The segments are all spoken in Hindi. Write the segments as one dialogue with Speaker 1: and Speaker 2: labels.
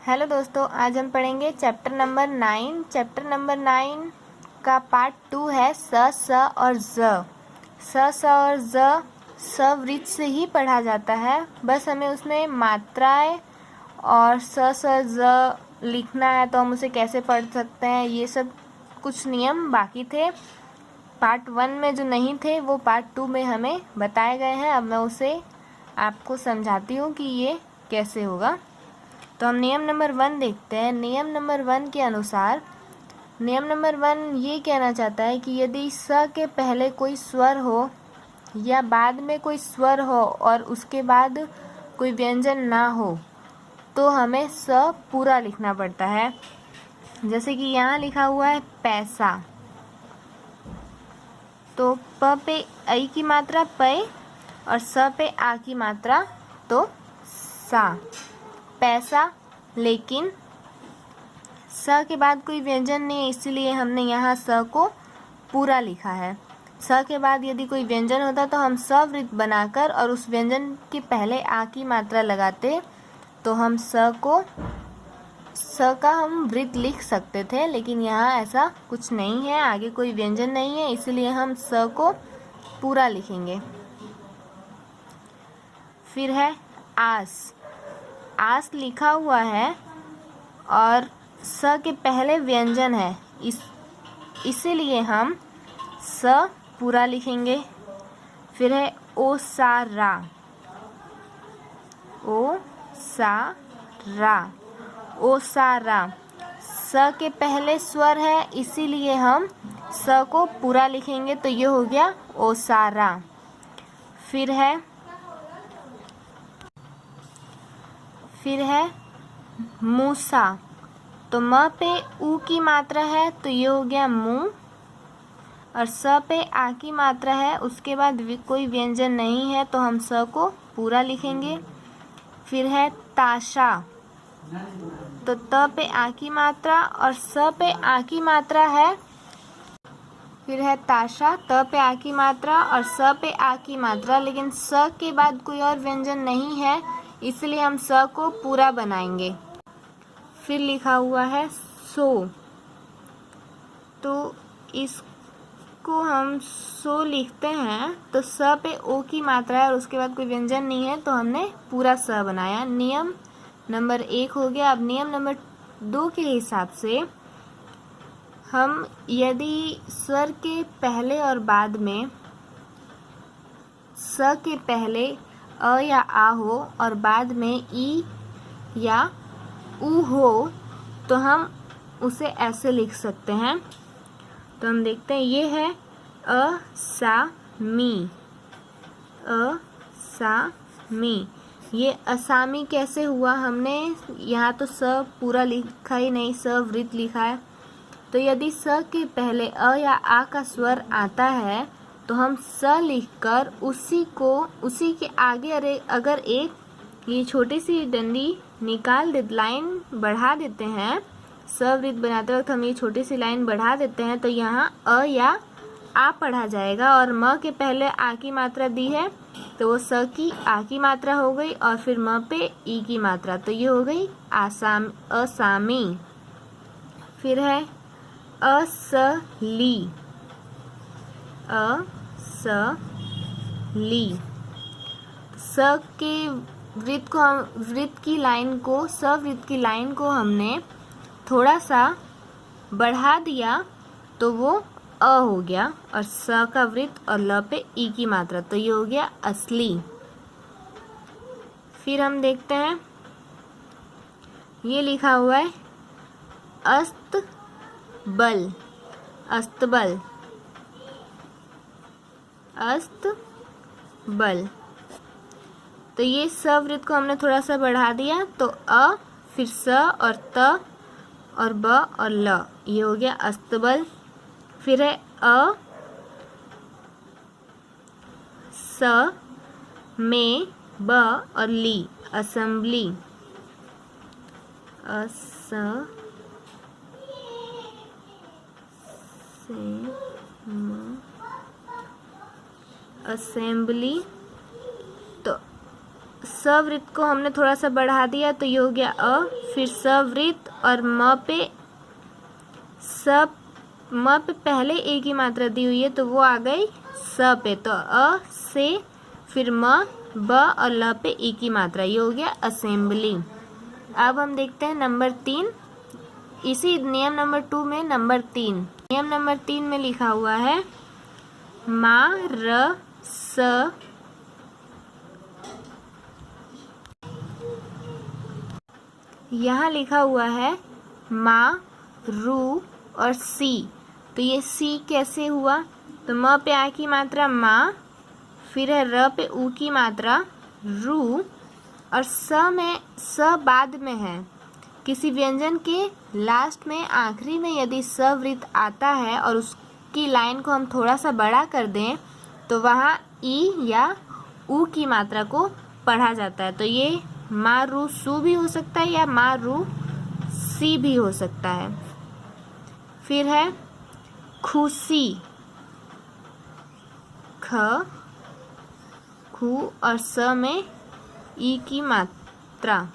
Speaker 1: हेलो दोस्तों, आज हम पढ़ेंगे चैप्टर नंबर 9। चैप्टर नंबर 9 का पार्ट 2 है स और ज। स और ज स्ववृत्त से ही पढ़ा जाता है। बस हमें उसमें मात्राएं और स ज लिखना है, तो हम उसे कैसे पढ़ सकते हैं, ये सब कुछ नियम बाकी थे। पार्ट 1 में जो नहीं थे वो पार्ट 2 में हमें बताए गए हैं। अब मैं उसे आपको समझाती हूँ कि ये कैसे होगा। तो हम नियम नंबर 1 देखते हैं। नियम नंबर 1 के अनुसार नियम नंबर 1 ये कहना चाहता है कि यदि स के पहले कोई स्वर हो या बाद में कोई स्वर हो और उसके बाद कोई व्यंजन ना हो तो हमें स पूरा लिखना पड़ता है। जैसे कि यहाँ लिखा हुआ है पैसा, तो प पे ऐ की मात्रा पै और स पे आ की मात्रा तो सा, पैसा। लेकिन स के बाद कोई व्यंजन नहीं है, इसलिए हमने यहाँ स को पूरा लिखा है। स के बाद यदि कोई व्यंजन होता तो हम स्ववृत्त बनाकर और उस व्यंजन के पहले आ की मात्रा लगाते तो हम स का हम वृत्त लिख सकते थे, लेकिन यहाँ ऐसा कुछ नहीं है, आगे कोई व्यंजन नहीं है, इसलिए हम स को पूरा लिखेंगे। फिर है आस। आस लिखा हुआ है और स के पहले व्यंजन है, इसीलिए हम स पूरा लिखेंगे। फिर है ओसारा। ओसारा स के पहले स्वर है, इसीलिए हम स को पूरा लिखेंगे, तो ये हो गया ओसारा। फिर है मूसा। तो म पे ऊ की मात्रा है, तो ये हो गया मुँह, और स पे आ की मात्रा है, उसके बाद कोई व्यंजन नहीं है, तो हम स को पूरा लिखेंगे। फिर है ताशा। तो त पे आ की मात्रा और स पे आ की मात्रा है। फिर है ताशा, त पे आ की मात्रा और स पे आ की मात्रा, लेकिन स के बाद कोई और व्यंजन नहीं है, इसलिए हम स को पूरा बनाएंगे। फिर लिखा हुआ है सो, तो इसको हम सो लिखते हैं, तो स पे ओ की मात्रा है और उसके बाद कोई व्यंजन नहीं है, तो हमने पूरा स बनाया। नियम नंबर 1 हो गया। अब नियम नंबर 2 के हिसाब से हम यदि स्वर के पहले और बाद में स के पहले अ या आ हो और बाद में ई या ऊ हो, तो हम उसे ऐसे लिख सकते हैं। तो हम देखते हैं, ये है अ सा मी। अ सा मी, ये असामी कैसे हुआ? हमने यहाँ तो स पूरा लिखा ही नहीं, स वृत्त लिखा है। तो यदि स के पहले अ या आ का स्वर आता है तो हम स लिखकर उसी के आगे अगर एक ये छोटी सी डंडी निकाल दे, लाइन बढ़ा देते हैं, स्ववृत्त बनाते वक्त हम ये छोटी सी लाइन बढ़ा देते हैं, तो यहाँ अ या आ पढ़ा जाएगा, और म के पहले आ की मात्रा दी है तो वो स की आ की मात्रा हो गई, और फिर म पे ई की मात्रा, तो ये हो गई असामी। फिर है असली। स के वृत्त की लाइन को हमने थोड़ा सा बढ़ा दिया तो वो अ हो गया, और स का वृत्त और ल पे ई की मात्रा, तो ये हो गया असली। फिर हम देखते हैं, ये लिखा हुआ है अस्तबल। तो ये स्ववृत्त को हमने थोड़ा सा बढ़ा दिया, तो अ, फिर स और त और ब और ल, ये हो गया अस्तबल। फिर है अ स में ब और ली, असेंबली। असेंबली। तो सवृत्त को हमने थोड़ा सा बढ़ा दिया तो ये हो गया अ, फिर सवृत्त और म पे पहले ए की मात्रा दी हुई है तो वो आ गई स पे, तो अ से फिर म ब और ल पे ई की मात्रा, ये हो गया असेंबली। अब हम देखते हैं नंबर 3, इसी नियम नंबर 2 में नंबर 3, नियम नंबर 3 में लिखा हुआ है मा र स, यहाँ लिखा हुआ है मा रू और सी, तो ये सी कैसे हुआ, तो म पे आ की मात्रा मा, फिर है र पे ऊ की मात्रा रू, और स बाद में है। किसी व्यंजन के लास्ट में आखिरी में यदि सवृत्त आता है और उसकी लाइन को हम थोड़ा सा बड़ा कर दें तो वहाँ ई या ऊ की मात्रा को पढ़ा जाता है। तो ये मा रू सू भी हो सकता है या मा रू सी भी हो सकता है। फिर है खुशी, ख खू और स में ई की मात्रा,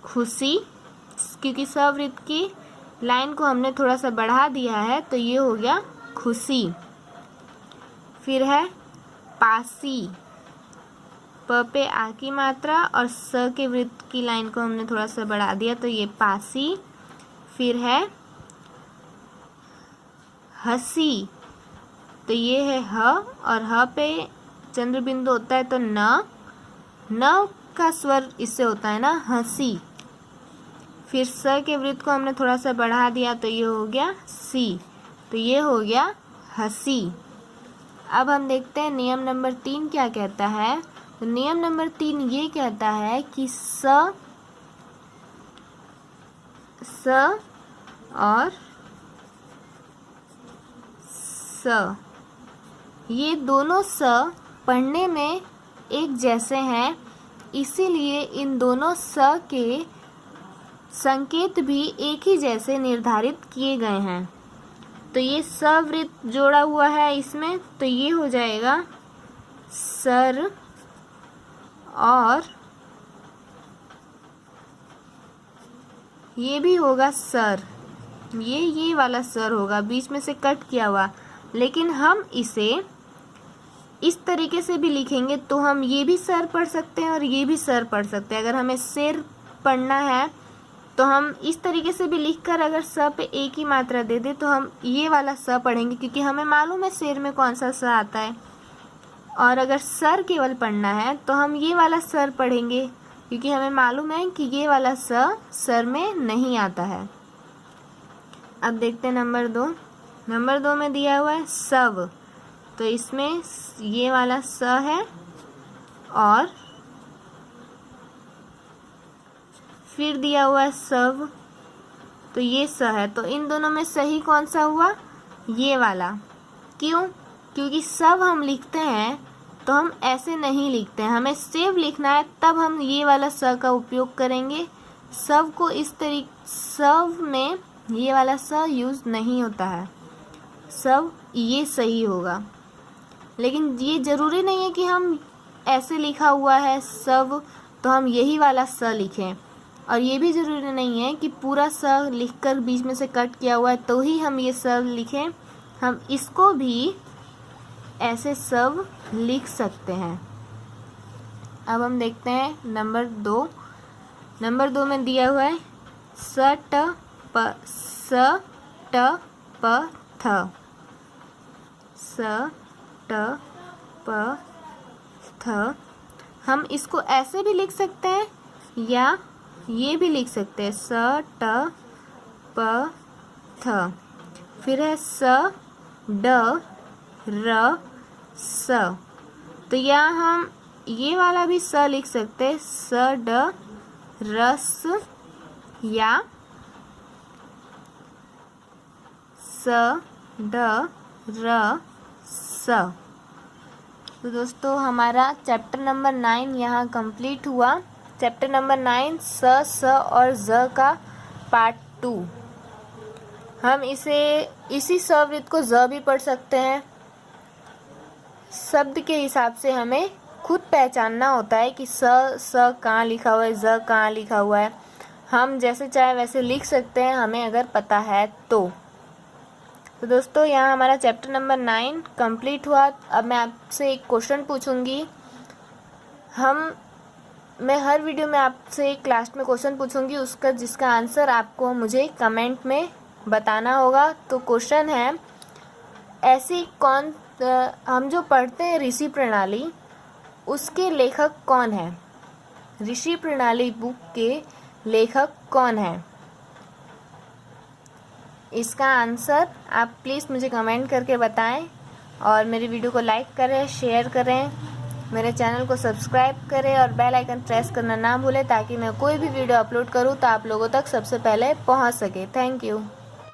Speaker 1: खुशी, क्योंकि सवृत्त की लाइन को हमने थोड़ा सा बढ़ा दिया है तो ये हो गया खुशी। फिर है पासी, प पे आ की मात्रा और स के वृत्त की लाइन को हमने थोड़ा सा बढ़ा दिया तो ये पासी। फिर है हसी, तो ये है ह और ह पे चंद्र बिंदु होता है तो न का स्वर इससे होता है ना हसी। फिर स के वृत्त को हमने थोड़ा सा बढ़ा दिया तो ये हो गया सी, तो ये हो गया हसी। अब हम देखते हैं नियम नंबर 3 क्या कहता है। तो नियम नंबर 3 ये कहता है कि स और स, ये दोनों स पढ़ने में एक जैसे हैं, इसीलिए इन दोनों स के संकेत भी एक ही जैसे निर्धारित किए गए हैं। तो ये सवृत्त जोड़ा हुआ है इसमें, तो ये हो जाएगा सर, और ये भी होगा सर, ये वाला सर होगा, बीच में से कट किया हुआ। लेकिन हम इसे इस तरीके से भी लिखेंगे तो हम ये भी सर पढ़ सकते हैं और ये भी सर पढ़ सकते हैं। अगर हमें सिर पढ़ना है तो हम इस तरीके से भी लिखकर अगर स पे ए की मात्रा दे दे तो हम ये वाला स पढ़ेंगे, क्योंकि हमें मालूम है सिर में कौन सा स आता है। और अगर सर केवल पढ़ना है तो हम ये वाला सर पढ़ेंगे, क्योंकि हमें मालूम है कि ये वाला स सर में नहीं आता है। अब देखते हैं नंबर 2, नंबर 2 में दिया हुआ है सव, तो इसमें ये वाला स है और फिर दिया हुआ है सव, तो ये स है। तो इन दोनों में सही कौन सा हुआ, ये वाला। क्यों, क्योंकि सव हम लिखते हैं तो हम ऐसे नहीं लिखते हैं, हमें सेव लिखना है तब हम ये वाला स का उपयोग करेंगे। सव को इस तरीके, सव में ये वाला स यूज नहीं होता है, सव ये सही होगा। लेकिन ये ज़रूरी नहीं है कि हम ऐसे लिखा हुआ है सव तो हम यही वाला स लिखें, और ये भी ज़रूरी नहीं है कि पूरा स लिखकर बीच में से कट किया हुआ है तो ही हम ये स लिखें, हम इसको भी ऐसे सव लिख सकते हैं। अब हम देखते हैं नंबर 2, नंबर 2 में दिया हुआ है स ट प थ, स ट प थ। हम इसको ऐसे भी लिख सकते हैं या ये भी लिख सकते हैं स ट प थ। फिर है स ड र स, तो यहाँ हम ये वाला भी स लिख सकते हैं स ड रस या स ड र स। तो दोस्तों हमारा चैप्टर नंबर 9 यहाँ कंप्लीट हुआ। चैप्टर नंबर 9 स और ज का पार्ट 2। हम इसी सवृत्त को ज भी पढ़ सकते हैं, शब्द के हिसाब से हमें खुद पहचानना होता है कि स कहाँ लिखा हुआ है, ज कहाँ लिखा हुआ है। हम जैसे चाहे वैसे लिख सकते हैं, हमें अगर पता है तो दोस्तों यहाँ हमारा चैप्टर नंबर 9 कंप्लीट हुआ। अब मैं आपसे एक क्वेश्चन पूछूंगी। मैं हर वीडियो में आपसे एक लास्ट में क्वेश्चन पूछूंगी, उसका जिसका आंसर आपको मुझे कमेंट में बताना होगा। तो क्वेश्चन है, ऐसी कौन हम जो पढ़ते हैं ऋषि प्रणाली, उसके लेखक कौन है? ऋषि प्रणाली बुक के लेखक कौन है? इसका आंसर आप प्लीज़ मुझे कमेंट करके बताएं और मेरी वीडियो को लाइक करें, शेयर करें, मेरे चैनल को सब्सक्राइब करें और बेल आइकन प्रेस करना ना भूलें ताकि मैं कोई भी वीडियो अपलोड करूं तो आप लोगों तक सबसे पहले पहुंच सके। Thank you.